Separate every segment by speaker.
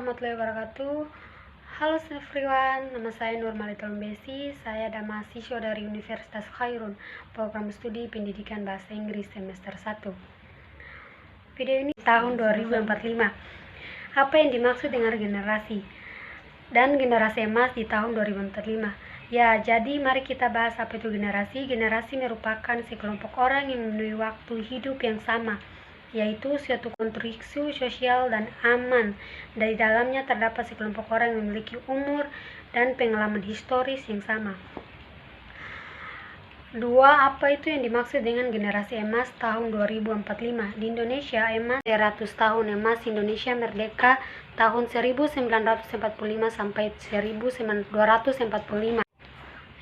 Speaker 1: warahmatullahi wabarakatuh. Halo everyone, nama saya Nurmalitul Besi. Saya adalah mahasiswa dari Universitas Khairun, program studi pendidikan bahasa Inggris semester 1. Video ini tahun 2045. Apa yang dimaksud dengan generasi dan generasi emas di tahun 2045? Ya, jadi mari kita bahas apa itu generasi. Generasi merupakan sekelompok orang yang memenuhi waktu hidup yang sama, yaitu suatu konstruksi sosial dan aman. Dari dalamnya terdapat sekelompok orang yang memiliki umur dan pengalaman historis yang sama. Dua, apa itu yang dimaksud dengan generasi emas tahun 2045? Di Indonesia, emas 100 tahun. Emas Indonesia merdeka tahun 1945 sampai 1245.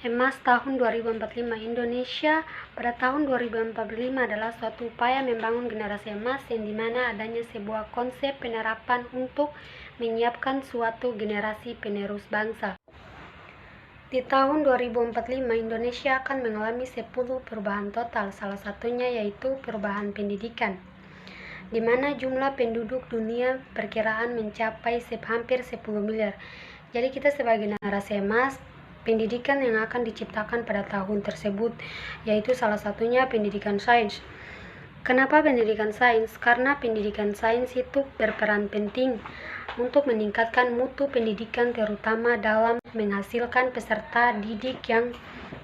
Speaker 1: Emas tahun 2045. Indonesia pada tahun 2045 adalah suatu upaya membangun generasi emas yang dimana adanya sebuah konsep penerapan untuk menyiapkan suatu generasi penerus bangsa. Di tahun 2045 Indonesia akan mengalami 10 perubahan total, salah satunya yaitu perubahan pendidikan, di mana jumlah penduduk dunia perkiraan mencapai hampir 10 miliar. Jadi kita sebagai generasi emas, pendidikan yang akan diciptakan pada tahun tersebut yaitu salah satunya pendidikan sains. Kenapa pendidikan sains? Karena pendidikan sains itu berperan penting untuk meningkatkan mutu pendidikan, terutama dalam menghasilkan peserta didik yang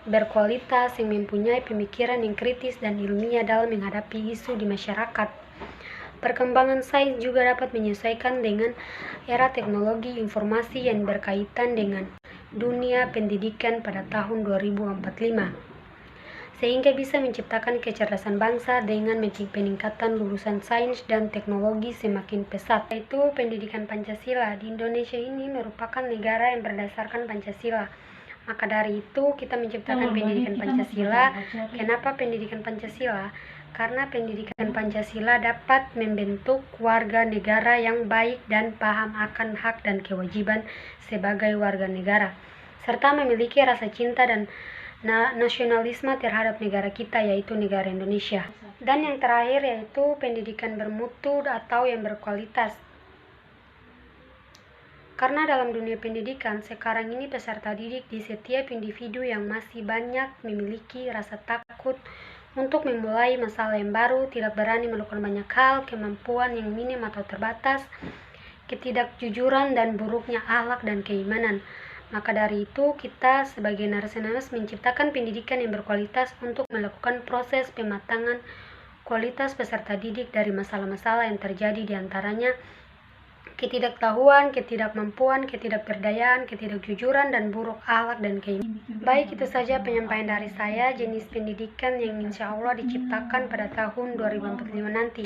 Speaker 1: berkualitas, yang mempunyai pemikiran yang kritis dan ilmiah dalam menghadapi isu di masyarakat. Perkembangan sains juga dapat menyesuaikan dengan era teknologi informasi yang berkaitan dengan dunia pendidikan pada tahun 2045, sehingga bisa menciptakan kecerdasan bangsa dengan peningkatan lulusan sains dan teknologi semakin pesat. Yaitu pendidikan Pancasila. Di Indonesia ini merupakan negara yang berdasarkan Pancasila. Maka dari itu kita menciptakan pendidikan Pancasila. Kenapa pendidikan Pancasila? Karena pendidikan Pancasila dapat membentuk warga negara yang baik dan paham akan hak dan kewajiban sebagai warga negara, serta memiliki rasa cinta dan nasionalisme terhadap negara kita, yaitu negara Indonesia. Dan yang terakhir yaitu pendidikan bermutu atau yang berkualitas. Karena dalam dunia pendidikan sekarang ini peserta didik di setiap individu yang masih banyak memiliki rasa takut untuk memulai masalah yang baru, tidak berani melakukan banyak hal, kemampuan yang minim atau terbatas, ketidakjujuran dan buruknya akhlak dan keimanan. Maka dari itu kita sebagai generasi emas menciptakan pendidikan yang berkualitas untuk melakukan proses pematangan kualitas peserta didik dari masalah-masalah yang terjadi, diantaranya ketidaktahuan, ketidakmampuan, ketidakberdayaan, ketidakjujuran, dan buruk akhlak dan keimanan. Baik, itu saja penyampaian dari saya, jenis pendidikan yang insya Allah diciptakan pada tahun 2045 nanti.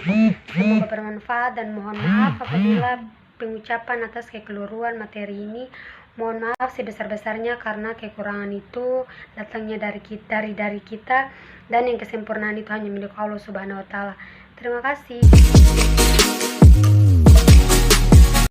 Speaker 1: Semoga bermanfaat dan mohon maaf apabila pengucapan atas kekeliruan materi ini. Mohon maaf sebesar-besarnya karena kekurangan itu datangnya dari kita dan yang kesempurnaan itu hanya milik Allah Subhanahu wa taala. Terima kasih.